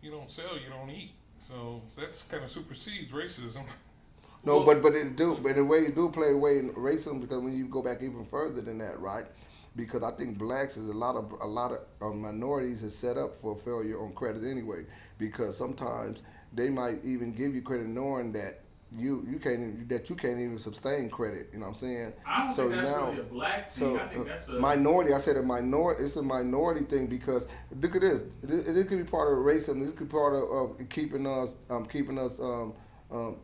You don't sell, you don't eat. So that's kind of supersedes racism. No, but the way you do play away in racism, because when you go back even further than that, right? Because I think blacks is a lot of minorities is set up for failure on credit anyway. Because sometimes they might even give you credit knowing that you can't even sustain credit. You know what I'm saying? I don't think that's really a black thing. I think that's a minority. I said a minority. It's a minority thing because look at this. It could be part of racism. This could be part of keeping us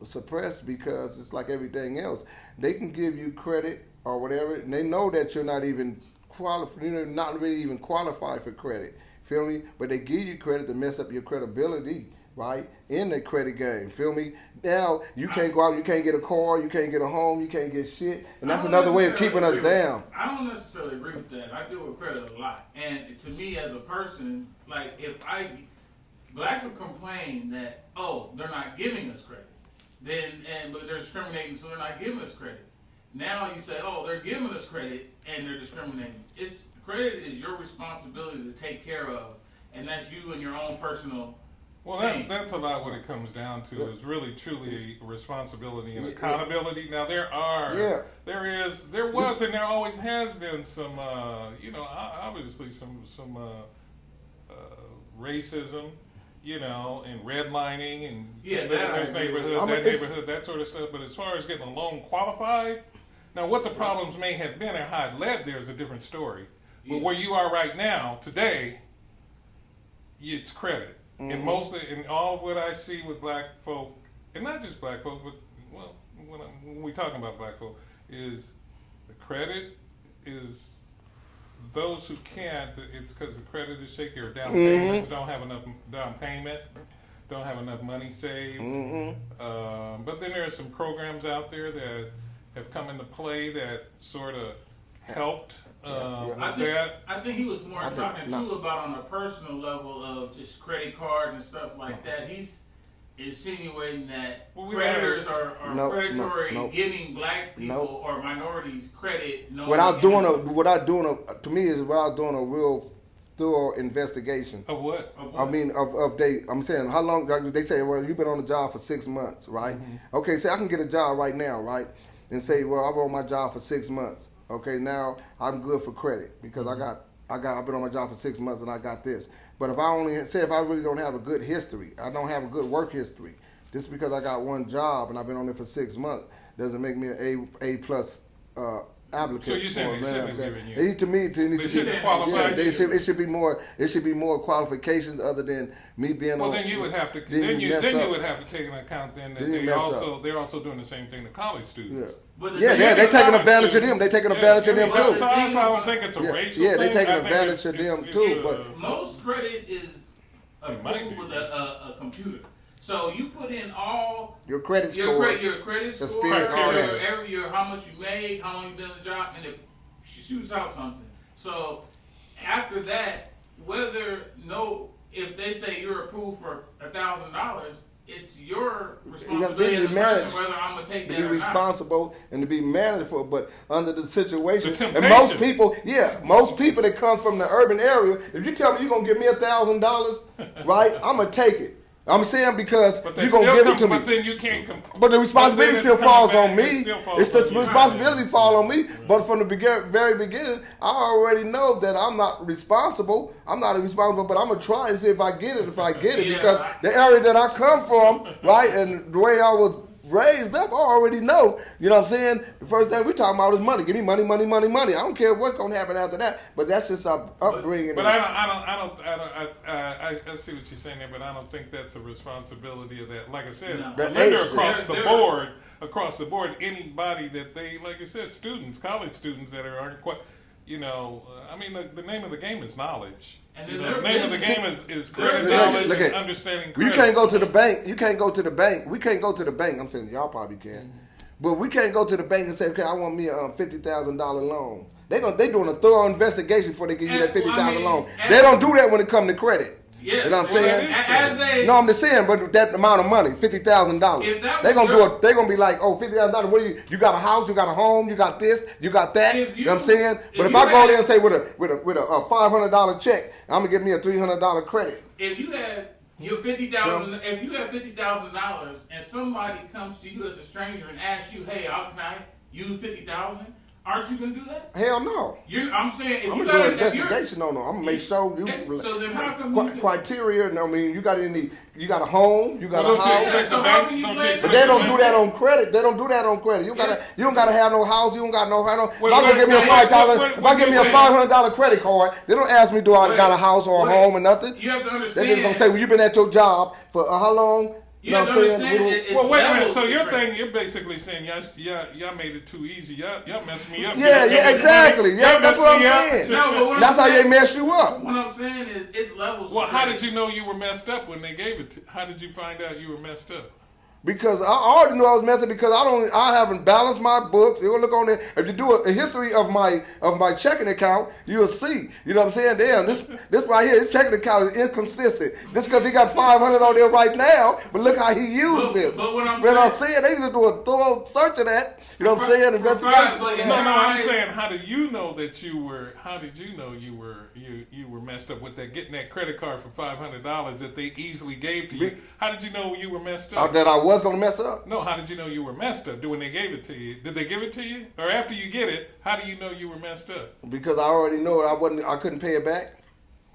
suppressed because it's like everything else. They can give you credit or whatever, and they know that you're not even qualified. You're not really even qualified for credit. Feel me? But they give you credit to mess up your credibility, right? In the credit game. Feel me? Now you can't go out. You can't get a car. You can't get a home. You can't get shit. And that's another way of keeping us down. I don't necessarily agree with that. I deal with credit a lot, and to me as a person, like blacks will complain that they're not giving us credit. But they're discriminating, so they're not giving us credit. Now you say, they're giving us credit and they're discriminating. Credit is your responsibility to take care of, and that's you and your own personal. Well, that's a lot what it comes down to is really truly responsibility and accountability. Now there was, and there always has been some, obviously some racism. And redlining and this neighborhood, that neighborhood, that sort of stuff. But as far as getting a loan qualified, now what the problems may have been or how it led there is a different story. But where you are right now, today, it's credit. Mm-hmm. And all of what I see with black folk, and not just black folk, but when we talking about black folk, is the credit is. Those who can't, it's because the credit is shaky or down payments don't have enough down payment, don't have enough money saved. Mm-hmm. But then there are some programs out there that have come into play that sort of helped that. I think he was more talking too about on a personal level of just credit cards and stuff like that. He's insinuating that creditors are predatory, giving black people or minorities credit. Without doing a real thorough investigation. Of what? I'm saying how long they say? Well, you've been on the job for 6 months, right? Mm-hmm. Okay, say I can get a job right now, right? And say, well, I've been on my job for 6 months. Okay, now I'm good for credit because I've been on my job for 6 months and I got this. But if I really don't have a good history, I don't have a good work history, just because I got one job and I've been on it for 6 months doesn't make me an A plus applicant. So you saying they shouldn't have given you? It should be more qualifications other than me being. Well, then you would have to. Then you would have to take into account that they're also doing the same thing to college students. They're taking advantage of them. They're taking advantage of them too. So I don't think it's a racial thing. Yeah, they're taking advantage of them too. But most credit is approved with a computer. So you put in all your credit score, your credit score, your how much you made, how long you been in the job, and it shoots out something. So after that, if they say you're approved for $1,000, it's your responsibility as a person whether I'm gonna take that or not. To be responsible and to be managed for, but under the situation, and most people that come from the urban area, if you tell me you're gonna give me $1,000, right, I'm gonna take it. I'm saying because you're going to give it to me. But then you can't But the responsibility still falls on me. It's the responsibility fall on me. But from the very beginning, I already know that I'm not responsible. I'm not responsible, but I'm going to try and see if I get it. Because the area that I come from, right, and the way I was raised up, I already know. You know what I'm saying? The first thing we talking about is money. Give me money, money, money, money. I don't care what's going to happen after that. But that's just our upbringing. But I see what you're saying there, but I don't think that's a responsibility of that. Like I said, lender across the board, anybody that they, like I said, college students that aren't quite, the name of the game is knowledge. And the name of the game is credit knowledge, understanding credit. You can't go to the bank. We can't go to the bank. I'm saying y'all probably can. Mm-hmm. But we can't go to the bank and say, okay, I want me a $50,000 loan. They doing a thorough investigation before they give you that $50,000 loan. They don't do that when it comes to credit. Yes. You know what I'm saying? As they, No, I'm just saying, but that amount of money, $50,000, they're gonna do it. They're gonna be like, oh, $50,000. What do you got a house, you got a home, you got this, you got that. You know what I'm saying? But if I go there and say with a $500 check, I'm gonna give me a $300 credit. If you have your $50,000, if you have $50,000 and somebody comes to you as a stranger and asks you, hey, how can I use $50,000? Aren't you gonna do that? Hell no. I'm saying if I'm you gonna do got an investigation on them. I'm gonna make sure you. So then how come criteria? I mean, you got a home, you got a Don't you house. expect the bank? Don't you expect But they don't the do bank? that on credit. They don't do that on credit. You don't gotta have no house. You don't got no. If Wait, I go give me a wait, $5,000, wait, if I give me a wait. $500 credit card, they don't ask me do I got a house or a home or nothing. You have to They understand. just gonna say, well, you've been at your job for how long? You have to understand. Well, wait a minute. So you're basically saying y'all made it too easy. Y'all messed me up. Yeah, exactly. Yeah, Y'all that's messed what I'm me up. saying. No, but what That's I'm how they saying- mess you up. What I'm saying is, it's levels. Well, to how credit. did you know you were messed up when they gave it to? How did you find out you were messed up? Because I already knew I was messing because I haven't balanced my books. You will look on there. If you do a history of my checking account, you'll see. You know what I'm saying? Damn, this right here, his checking account is inconsistent. Just because he got 500 on there right now, but look how he used it. But what I'm saying, they need to do a thorough search of that. You know what I'm saying? Investigation. No, I'm saying, how did you know that you were? How did you know you were messed up with that? Getting that credit card for $500 that they easily gave to you. How did you know you were messed up? That I was gonna mess up. No, how did you know you were messed up? When they gave it to you, did they give it to you, or after you get it? How do you know you were messed up? Because I already know it. I couldn't pay it back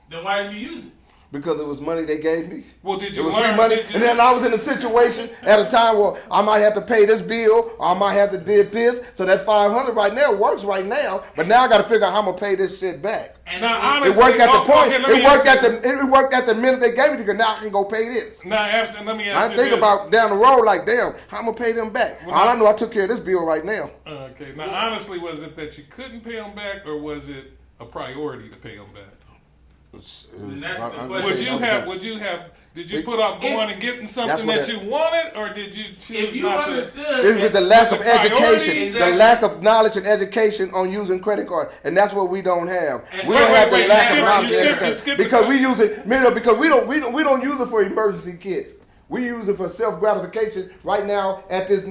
Then why did you use it? because it was money they gave me. Well, did It you was learn? free money, Did you, and then I was in a situation at a time where I might have to pay this bill, or I might have to did this. So that 500 right now works right now, but now I got to figure out how I'm gonna pay this shit back. And Now, it- honestly, It worked at the point. okay, let me It worked ask at it worked at the minute they gave it to you. Now I can go pay this. Now, let me ask I you think this. about down the road like, damn, how I'm gonna pay them back. Well, All I know, I took care of this bill right now. Okay. Now, honestly, was it that you couldn't pay them back, or was it a priority to pay them back? And that's the question. Would you have? Did you put off going and getting something what that you wanted, or did you choose If you not to? understood, It's with the lack Was of it priority? education, Exactly. the lack of knowledge and education on using credit cards, and that's what we don't have. And We wait, don't wait, have the wait, lack you of skip- knowledge you and skip- education the because part. we use it, because we don't use it for emergency kits. We use it for self gratification right now at this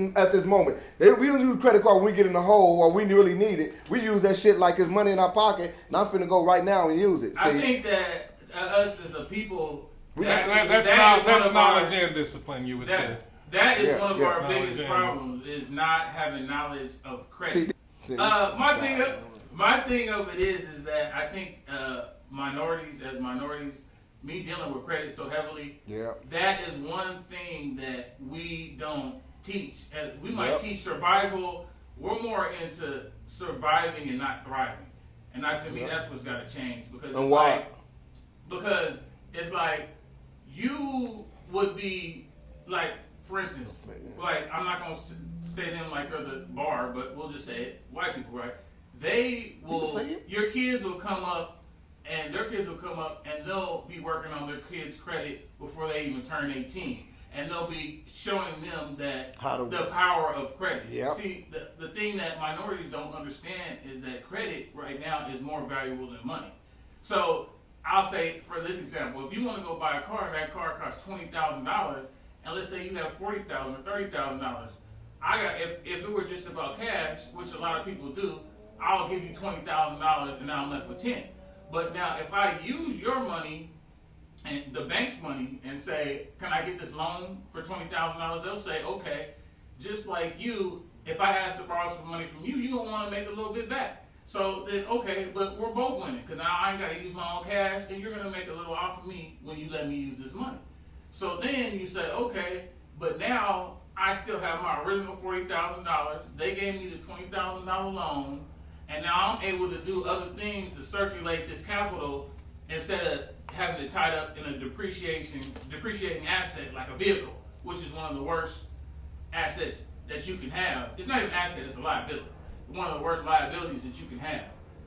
moment. We don't use credit card when we get in a hole or we really need it. We use that shit like it's money in our pocket. And I'm finna go right now and use it. I See, think that us as a people, That's knowledge and discipline, you would say. that is Yeah, one of yeah. our Knowledge biggest and- problems is not having knowledge of credit. see. My thing of it is that I think minorities, me dealing with credit so heavily, Yeah. that is one thing that we don't teach. We might Yep. teach survival. We're more into surviving and not thriving. And to me, Yep. that's what's got to change because And it's why? because it's like you would be like, for instance, like I'm not gonna say them like they're the bar, but we'll just say it. White people, right? They will. can say it. Your kids will come up. And their kids will come up and they'll be working on their kids' credit before they even turn 18. And they'll be showing them that the power of credit. Yep. See, the thing that minorities don't understand is that credit right now is more valuable than money. So I'll say, for this example, if you want to go buy a car and that car costs $20,000, and let's say you have $40,000 or $30,000, if it were just about cash, which a lot of people do, I'll give you $20,000 and now I'm left with 10. But now, if I use your money and the bank's money and say, can I get this loan for $20,000? They'll say, okay. Just like you, if I ask to borrow some money from you, you're going to want to make a little bit back. So then, okay, but we're both winning because now I ain't got to use my own cash and you're going to make a little off of me when you let me use this money. So then you say, okay, but now I still have my original $40,000. They gave me the $20,000 loan. And now I'm able to do other things to circulate this capital instead of having it tied up in a depreciating asset like a vehicle, which is one of the worst assets that you can have. It's not even an asset, it's a liability. One of the worst liabilities that you can have.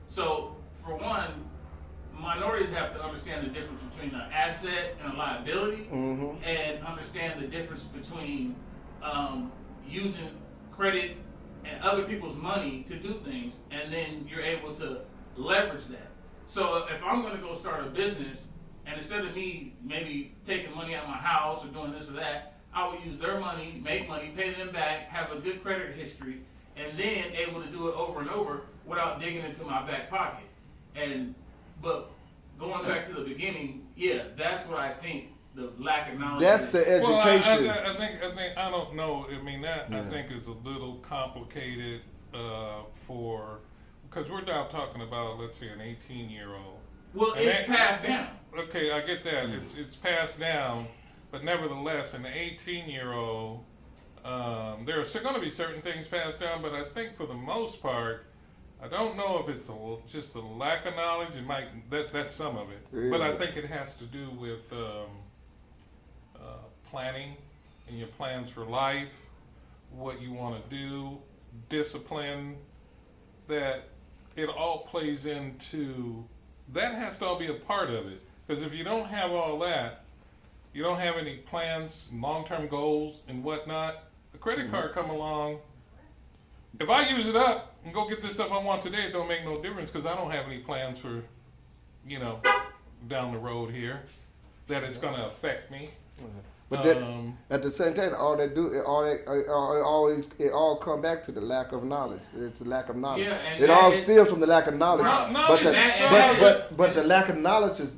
So, for one, minorities have to understand the difference between an asset and a liability, and understand the difference between using credit and other people's money to do things, and then you're able to leverage that. So if I'm going to go start a business And instead of me maybe taking money out of my house or doing this or that, I would use their money, make money, pay them back, have a good credit history, and then able to do it over and over without digging into my back pocket. But going back to the beginning, yeah, that's what I think the lack of knowledge. That's the education. Well, I think I don't know. I mean, that I think is a little complicated because we're now talking about, let's say, an 18-year-old. Well, it's passed down. Okay, I get that. It's passed down, but nevertheless, an 18-year-old, there are going to be certain things passed down, but I think for the most part, I don't know if it's just a lack of knowledge. It might that's some of it, but I think it has to do with planning and your plans for life, what you want to do, discipline. That it all plays into. That has to all be a part of it, because if you don't have all that, you don't have any plans, long-term goals, and whatnot. The credit card come along. If I use it up and go get this stuff I want today, it don't make no difference because I don't have any plans for, down the road here that it's going to affect me. But at the same time, it all come back to the lack of knowledge. It's the lack of knowledge. Yeah, and it all stems from the lack of knowledge. But the lack of knowledge is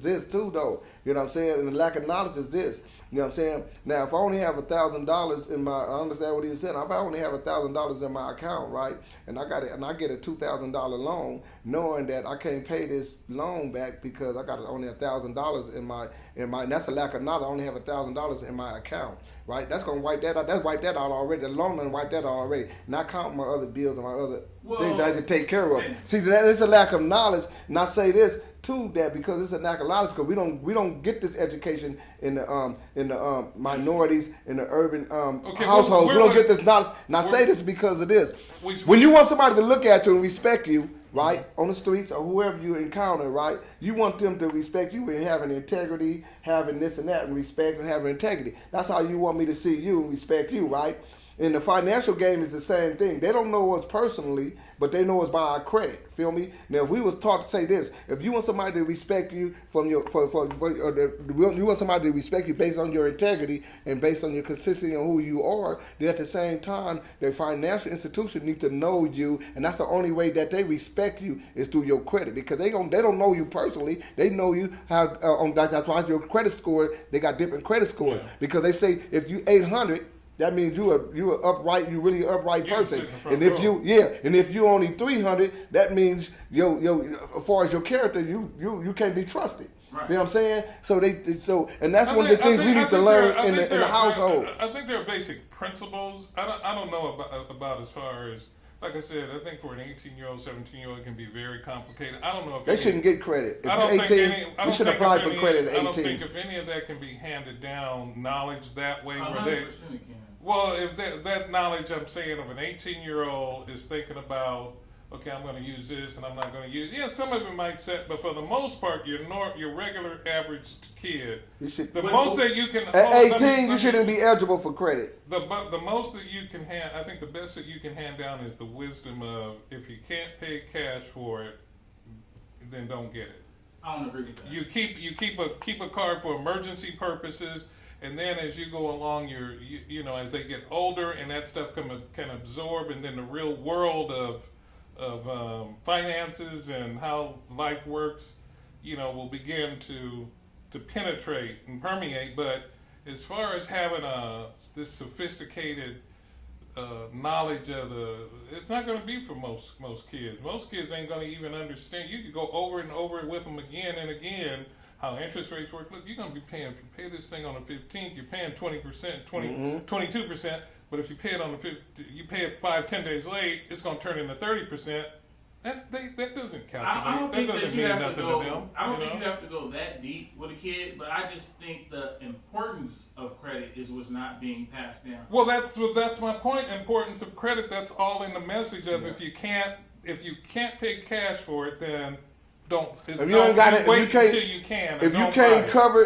this too, though. You know what I'm saying? And the lack of knowledge is this. You know what I'm saying? Now, if I only have $1,000 in I understand what he said. If I only have $1,000 in my account, right, and I get a $2,000 loan, knowing that I can't pay this loan back because I got only $1,000 in my, and that's a lack of knowledge. I only have $1,000 in my account, right? That's gonna wipe that out. That's wiped that out already. The loan done wiped that out already. Not counting my other bills and my other things that I have to take care of. See, it's a lack of knowledge, and I say this too, that because it's a lack of knowledge, because we don't get this education in the minorities, in the urban households. We don't get this knowledge. And I say this because of this. When you want somebody to look at you and respect you, right, on the streets or whoever you encounter, right, you want them to respect you and having integrity, having this and that, and respect and having integrity. That's how you want me to see you and respect you, right? In the financial game is the same thing. They don't know us personally, but they know us by our credit. Feel me? Now, if we was taught to say this, if you want somebody to respect you you want somebody to respect you based on your integrity and based on your consistency on who you are, then at the same time, the financial institution needs to know you, and that's the only way that they respect you is through your credit, because they don't know you personally. They know you how that's why your credit score. They got different credit scores because they say if you 800. That means you are upright. You really upright person. And if you only 300, that means as far as your character, you can't be trusted. Right. You know what I'm saying? And that's one of the things we need to learn in the household. I think there are basic principles. I don't know about as far as, like I said, I think for an 18-year-old, 17-year-old, it can be very complicated. I don't know if they shouldn't get credit. If you're 18, you should apply for credit at 18. I don't think if any of that can be handed down, knowledge that way. 100% Well, if that knowledge I'm saying of an 18-year-old is thinking about, okay, I'm going to use this and I'm not going to use it. Yeah, some of it might set, but for the most part, your regular average kid, most that you can... At 18, you shouldn't be eligible for credit. The most that you can hand, I think the best that you can hand down is the wisdom of, if you can't pay cash for it, then don't get it. I don't agree with that. You keep a card for emergency purposes. And then as you go along, as they get older and that stuff can absorb, and then the real world of finances and how life works, will begin to penetrate and permeate. But as far as having this sophisticated knowledge of it's not going to be for most kids. Most kids ain't going to even understand. You could go over and over it with them again and again. How interest rates work. Look, you're going to be paying, if you pay this thing on the 15th, you're paying 20%, 22%, but if you pay it on the 15th, you pay it 5-10 days late, it's going to turn into 30%. That doesn't calculate. That doesn't mean nothing to them. I don't think you have to go that deep with a kid, but I just think the importance of credit is what's not being passed down. Well, that's my point. Importance of credit. That's all in the message of if you can't pay cash for it, then don't. If you ain't got it, wait until you can. If you can't cover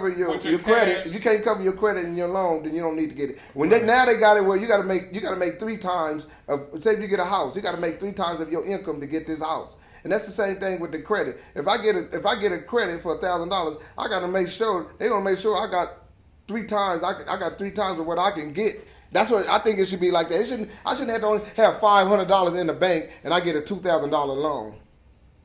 your credit, if you can't cover your credit in your loan, then you don't need to get it. Now they got it where you got to make 3 times of. Say if you get a house, you got to make 3 times of your income to get this house. And that's the same thing with the credit. If I get a credit for $1,000, I got to make sure they're gonna make sure I got 3 times. I got 3 times of what I can get. That's what I think it should be like that. I shouldn't have to only have $500 in the bank and I get a $2,000 loan.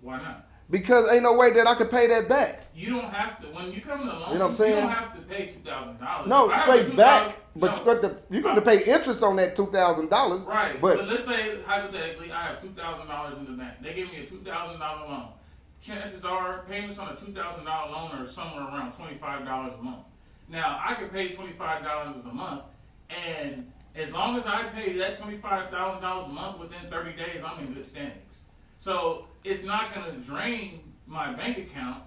Why not? Because ain't no way that I could pay that back. You don't have to. When you come in a loan, You know what I'm saying? You don't have to pay $2,000. No, straight back. But no. you're going to pay interest on that $2,000. Right. But let's say hypothetically, I have $2,000 in the bank. They give me a $2,000 loan. Chances are payments on a $2,000 loan are somewhere around $25 a month. Now I could pay $25 a month, and as long as I pay that $25,000 a month within 30 days, I'm in good standings. So it's not going to drain my bank account.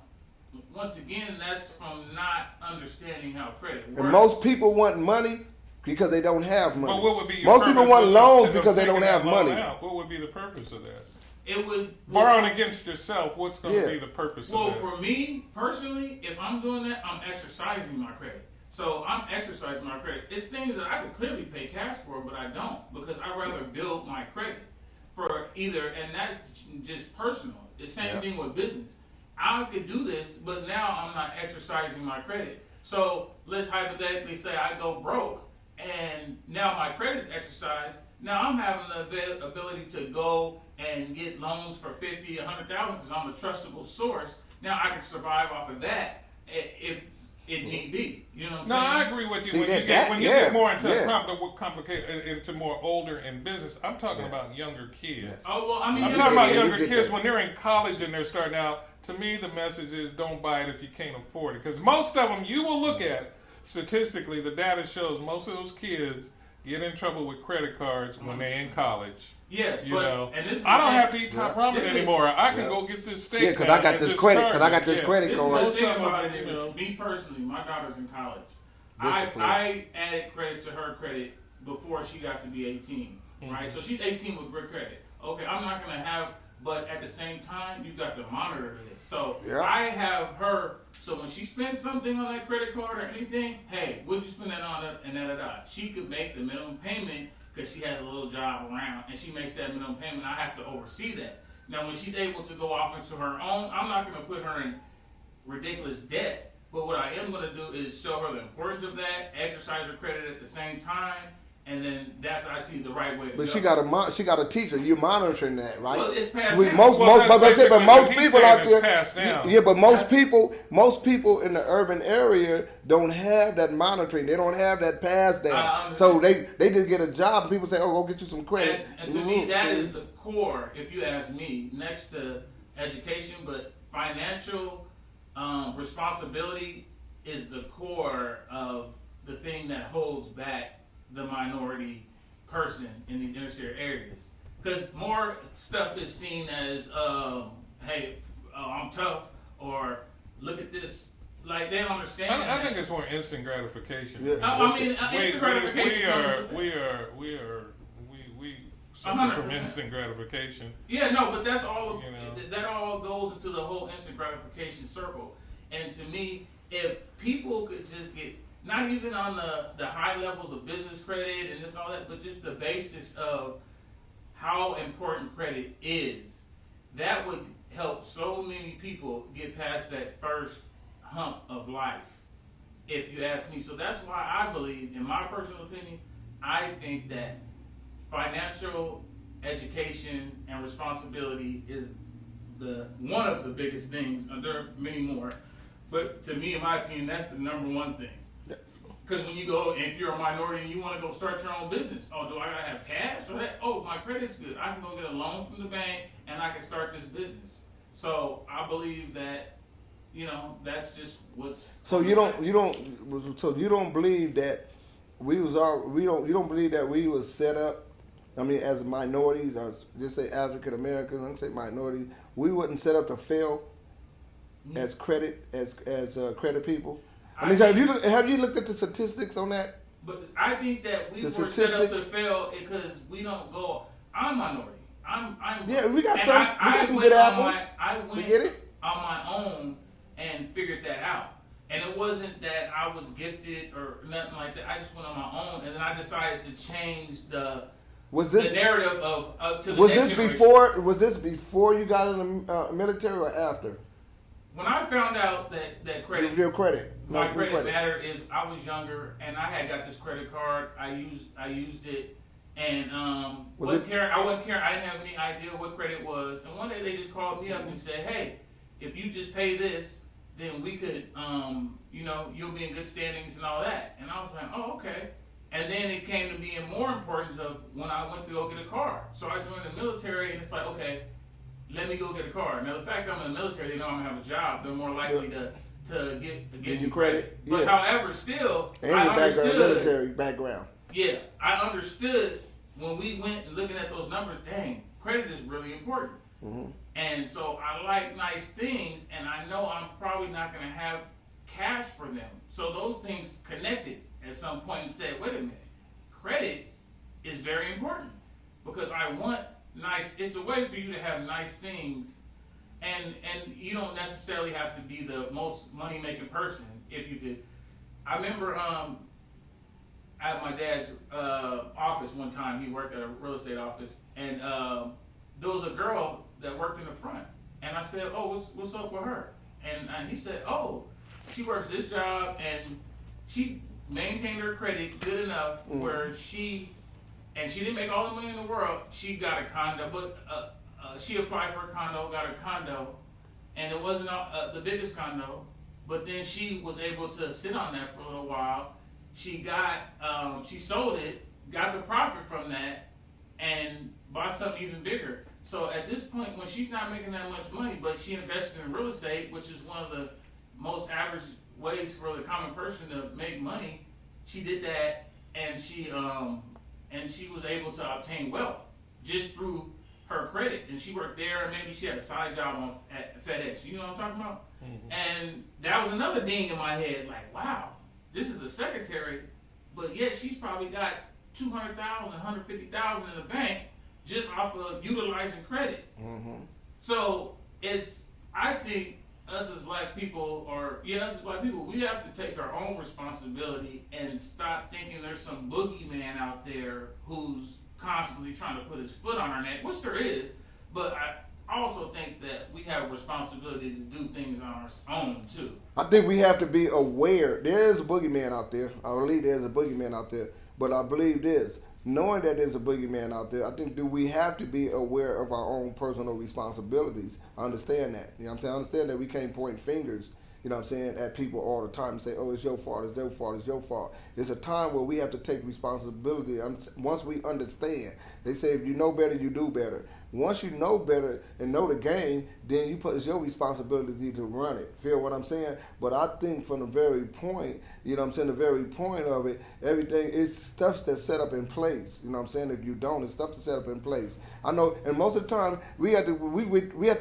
Once again, that's from not understanding how credit works. And most people want money because they don't have money. But what would be your most people purpose want of loans because they don't taking have that loan money. out? What would be the purpose of that? It would Borrowing against yourself. What's going to Yeah. be the purpose Well, of that? for me personally, if I'm doing that, I'm exercising my credit. So I'm exercising my credit. It's things that I could clearly pay cash for, but I don't because I rather build my credit for either, and that's just personal. The same thing with business. I could do this, but now I'm not exercising my credit. So let's hypothetically say I go broke, and now my credit's exercised. Now I'm having the ability to go and get loans for $50,000, $100,000 because I'm a trustable source. Now I can survive off of that if it need be. You know what I'm No, saying? I agree with you. See, When that- you yeah, get more into yeah. complicated, into more older in business, I'm talking about younger kids. Oh well, I mean, I'm talking about yeah, younger we get kids that. when they're in college and they're starting out. To me, the message is don't buy it if you can't afford it. Because most of them, you will look at statistically, the data shows most of those kids get in trouble with credit cards when they're in college. yes, You but know, and this is I don't the have thing- to eat top Yeah. ramen This is- anymore. I can Yeah. go get this steak. Yeah, because now I got and this just credit. charge Because I got it. this Yeah. credit This is card. the Most thing of them, about it you is, know. me personally, my daughter's in college. Discipline. I added credit to her credit before she got to be 18, right? So she's 18 with good credit. Okay, I'm not gonna have, but at the same time, you've got to monitor this. So Yeah. I have her. So when she spends something on that credit card or anything, hey, what'd you spend that on? And da. She could make the minimum payment because she has a little job around, and she makes that minimum payment. I have to oversee that. Now, when she's able to go off into her own, I'm not gonna put her in ridiculous debt. But what I am going to do is show her the importance of that, exercise her credit at the same time, and then that's I see the right way to go. But she got a teacher. You're monitoring that, right? Well, it's passed We- down. most, Well, most, that's but I said, but basically most what he's people saying out is there, passed down. yeah, but most people in the urban area don't have that monitoring. They don't have that pass down. So they just get a job. And people say, "Oh, go get you some credit." And to me, that is the core, if you ask me, next to education, but financial responsibility is the core of the thing that holds back the minority person in these inner city areas. Because more stuff is seen as, hey, I'm tough, or look at this. Like, they don't understand. I think it's more instant gratification. Yeah. I mean, instant gratification. We suffer from 100%. instant gratification. Yeah, no, but that's all. You know. That all goes into the whole instant gratification circle. And to me, if people could just get not even on the high levels of business credit and this all that, but just the basics of how important credit is, that would help so many people get past that first hump of life. If you ask me, so that's why I believe, in my personal opinion, I think that financial education and responsibility is one of the biggest things. There are many more, but to me, in my opinion, that's the number one thing. Because when you go, if you're a minority and you want to go start your own business, oh, do I gotta have cash or that? Oh, my credit's good. I can go get a loan from the bank and I can start this business. So I believe that, that's just what's. So you don't believe that you don't believe that we was set up. I mean, as minorities, or just say African Americans, I don't say minorities, we wasn't set up to fail as credit people. I mean, have you looked at the statistics on that? But I think that we were set up to statistics. fail because we don't go. I'm minority. I'm. Yeah, we got and some. We got some good apples. I went You get it? on my own and figured that out. And it wasn't that I was gifted or nothing like that. I just went on my own, and then I decided to change the Was this the narrative of to the was next this generation. before? Was this before you got in the military or after? When I found out that credit, Your credit, my your credit mattered, is I was younger and I had got this credit card. I used it, and I wasn't caring. I didn't have any idea what credit was. And one day they just called me up and said, "Hey, if you just pay this, then we could, you'll be in good standings and all that." And I was like, "Oh, okay." And then it came to being more importance of when I went to go get a car. So I joined the military, and it's like, okay, let me go get a car. Now the fact that I'm in the military, they know I'm gonna have a job. They're more likely to get you credit. But however, still, and I your understood. military background. Yeah, I understood when we went and looking at those numbers. Dang, credit is really important. Mm-hmm. And so I like nice things, and I know I'm probably not gonna have cash for them. So those things connected at some point and said, wait a minute, credit is very important because I want nice. It's a way for you to have nice things, and you don't necessarily have to be the most money making person if you could. I remember at my dad's office one time. He worked at a real estate office, and there was a girl that worked in the front, and I said, "Oh, what's up with her?" And he said, "Oh, she works this job, and she maintained her credit good enough where she didn't make all the money in the world. She got a condo, but she applied for a condo, got a condo, and it wasn't the biggest condo. But then she was able to sit on that for a little while. She sold it, got the profit from that, and bought something even bigger. So at this point, when she's not making that much money, but she invested in real estate, which is one of the most average ways for the common person to make money, she did that, and she was able to obtain wealth just through her credit. And she worked there, and maybe she had a side job at FedEx. You know what I'm talking about? Mm-hmm. And that was another ding in my head, like, wow, this is a secretary, but yet she's probably got $200,000, $150,000 in the bank just off of utilizing credit. Mm-hmm. So I think us as black people, we have to take our own responsibility and stop thinking there's some boogeyman out there who's constantly trying to put his foot on our neck, which there is, but I also think that we have a responsibility to do things on our own too. I think we have to be aware. There is a boogeyman out there. I believe there's a boogeyman out there, but I believe this. Knowing that there's a boogeyman out there, I think we have to be aware of our own personal responsibilities. I understand that. You know what I'm saying? I understand that we can't point fingers, you know what I'm saying, at people all the time and say, oh, it's your fault, it's their fault, it's your fault. It's a time where we have to take responsibility. Once we understand, they say if you know better, you do better. Once you know better and know the game, then it's your responsibility to run it. Feel what I'm saying? But I think from the very point, you know what I'm saying, the very point of it, everything is stuff that's set up in place. You know what I'm saying? If you don't, it's stuff that's set up in place. I know, and most of the time, we have to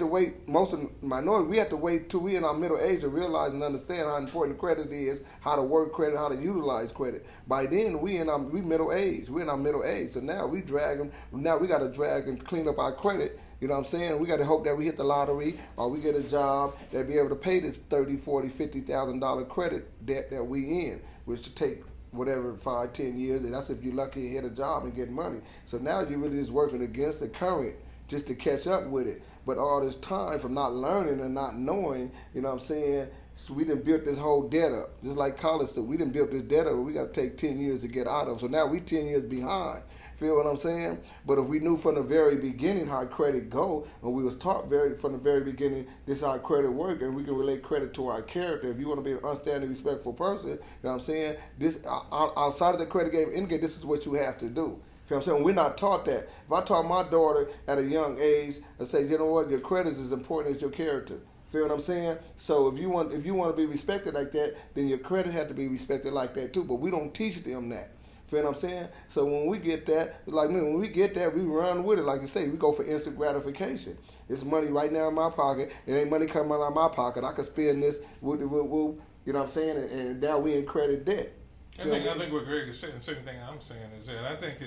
wait, most of the minority, we have to wait till we in our middle age to realize and understand how important credit is, how to work credit, how to utilize credit. By then, we middle age. We're in our middle age. So now we got to drag and clean up our credit. You know what I'm saying? We got to hope that we hit the lottery or we get a job that be able to pay this $30,000, $40,000, $50,000 credit debt that we in, which to take whatever 5, 10 years, and that's if you're lucky to hit a job and get money. So now you're really just working against the current just to catch up with it. But all this time from not learning and not knowing, you know what I'm saying, so we done built this whole debt up. Just like college stuff, we done built this debt up we got to take 10 years to get out of. So now we 10 years behind. Feel what I'm saying? But if we knew from the very beginning how credit go, and we was taught from the very beginning this is how credit work, and we can relate credit to our character. If you want to be an understanding, respectful person, you know what I'm saying? This outside of the credit game indicate this is what you have to do. Feel what I'm saying? We're not taught that. If I taught my daughter at a young age and say, you know what, your credit is as important as your character. Feel what I'm saying? So if you want to be respected like that, then your credit had to be respected like that too. But we don't teach them that. Feel what I'm saying? So when we get that, like me, when we get that, we run with it. Like you say, we go for instant gratification. It's money right now in my pocket. It ain't money coming out of my pocket. I can spend this, you know what I'm saying? And now we in credit debt. I think what Greg is saying, the same thing I'm saying is that I think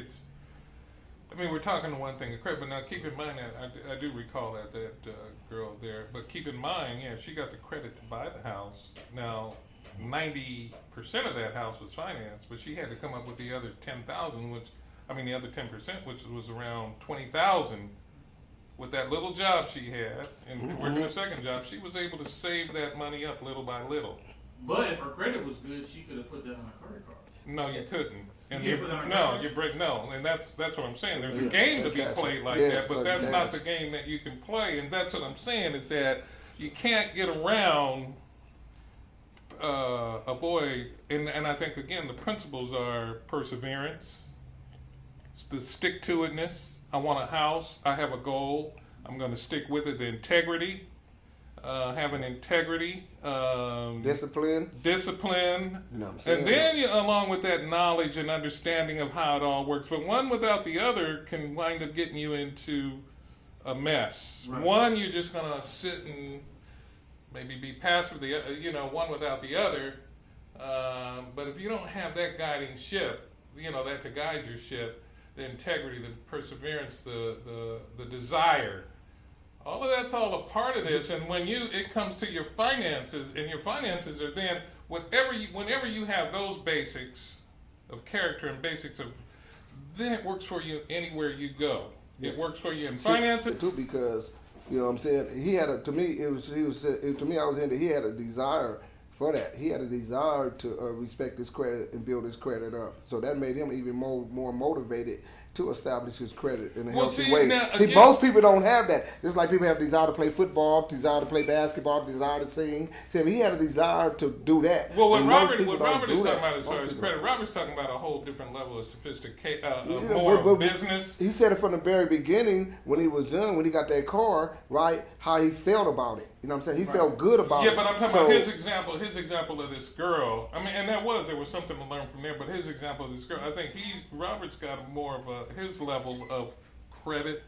we're talking one thing of credit, but now keep in mind that I do recall that girl there. But keep in mind, yeah, she got the credit to buy the house. Now, 90% of that house was financed, but she had to come up with the other $10,000, which the other 10%, which was around 20,000, with that little job she had and working a second job, she was able to save that money up little by little. But if her credit was good, she could have put that on a credit card. No, you couldn't. And You can't put it on a no, and that's what I'm saying. There's a game to be played like that, but that's not the game that you can play. And that's what I'm saying is that you can't get around, avoid, and I think again the principles are perseverance, the stick-to-itness. I want a house. I have a goal. I'm going to stick with it. The integrity. Having integrity, discipline, you know what I'm saying? And then along with that knowledge and understanding of how it all works. But one without the other can wind up getting you into a mess. Right. One, you're just gonna sit and maybe be passive. One without the other. But if you don't have that guiding ship, that to guide your ship, the integrity, the perseverance, the desire. All of that's all a part of this, and when it comes to your finances, and your finances are then whenever you have those basics of character and basics of, then it works for you anywhere you go. It works for you in finances too, because you know what I'm saying. He had to me I was into. He had a desire for that. He had a desire to respect his credit and build his credit up. So that made him even more motivated to establish his credit in a healthy way. Most people don't have that. Just like people have a desire to play football, desire to play basketball, desire to sing. See, he had a desire to do that. Well, what Robert is talking about as far as credit, Robert's talking about a whole different level of sophistication, more business. He said it from the very beginning when he was young, when he got that car, right, how he felt about it. You know what I'm saying? He felt good about it. Yeah, but I'm talking about his example of this girl. And there was something to learn from there, but his example of this girl, I think Robert's got more of his level of credit,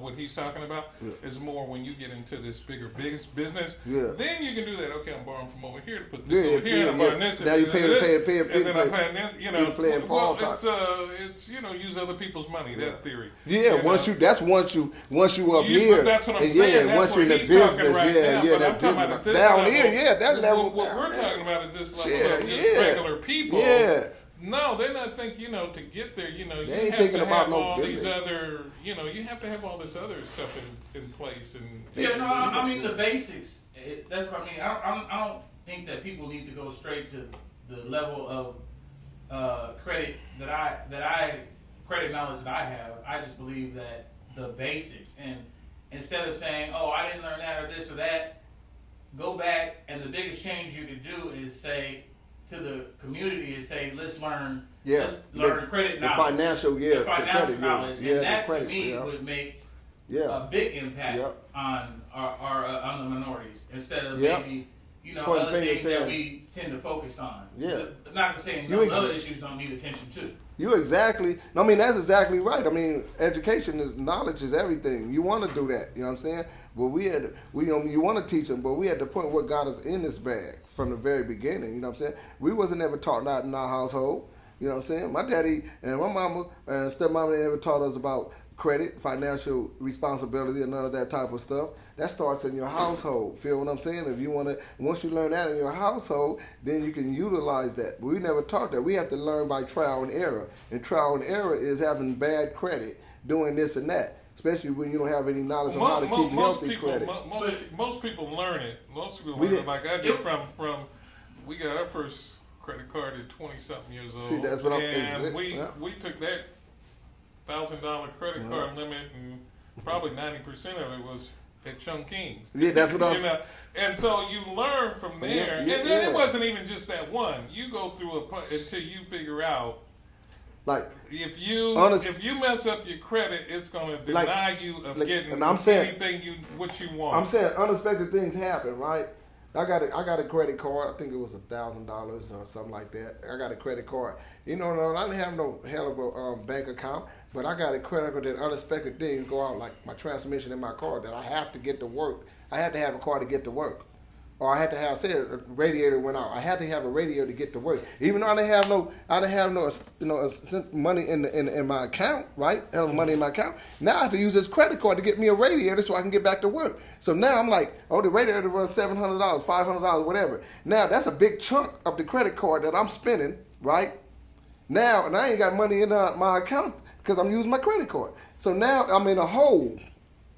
what he's talking about is more when you get into this bigger business. Yeah. Then you can do that. Okay, I'm borrowing from over here to put this over here, and I'm borrowing this. Now you pay, and then I'm paying this. It's use other people's money. That theory. Yeah, once you up here. But that's what I'm saying. Yeah, once you're in the business, that business. Down here, that level. What we're talking about is this level of just regular people. Yeah. No, they're not thinking, to get there, you they have to have all these other, you have to have all this other stuff in place. And the basics, that's what I mean. I don't think that people need to go straight to the level of credit credit knowledge that I have. I just believe that the basics, and instead of saying, oh, I didn't learn that or this or that, go back, and the biggest change you could do is say, to the community is say, let's learn credit knowledge. The financial knowledge. And that to me would make a big impact on on the minorities instead of maybe other things that we tend to focus on. Yeah. Not to say other issues don't need attention too. That's exactly right. Knowledge is everything. You want to do that, you know what I'm saying? But you want to teach them, but we had to put what got us in this bag from the very beginning, you know what I'm saying? We wasn't ever taught that in our household, you know what I'm saying? My daddy and my mama and stepmama, they never taught us about credit, financial responsibility, and none of that type of stuff. That starts in your household. Feel what I'm saying? If you want to, once you learn that in your household, then you can utilize that. But we never taught that. We have to learn by trial and error. And trial and error is having bad credit, doing this and that. Especially when you don't have any knowledge on how to keep healthy credit. Most people learn it. Most people learn it like I did from. We got our first credit card at 20-something years old. See, that's what we took that $1,000 credit card limit, and probably 90% of it was at Chungking. Yeah, that's what I'm. And so you learn from there, and then it wasn't even just that one. You go through until you figure out. Like if you mess up your credit, it's going to deny you of getting anything what you want. I'm saying unexpected things happen, right? I got a credit card. I think it was $1,000 or something like that. I got a credit card. I didn't have no hell of a bank account, but I got a credit card that unexpected things go out, like my transmission in my car that I have to get to work. I had to have a car to get to work. Or I had to have, a radiator went out. I had to have a radio to get to work. Even though I didn't have no money in my account, right? I have money in my account. Now I have to use this credit card to get me a radiator so I can get back to work. So now I'm like, the radiator runs $700, $500, whatever. Now that's a big chunk of the credit card that I'm spending, right? Now, and I ain't got money in my account because I'm using my credit card. So now I'm in a hole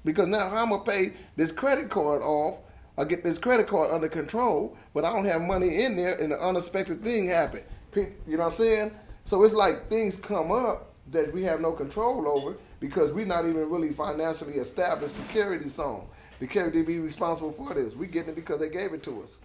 because now I'm gonna pay this credit card off. I get this credit card under control, but I don't have money in there, and an unexpected thing happened. You know what I'm saying? So it's like things come up that we have no control over because we're not even really financially established to carry this on, to be responsible for this. We getting it because they gave it to us.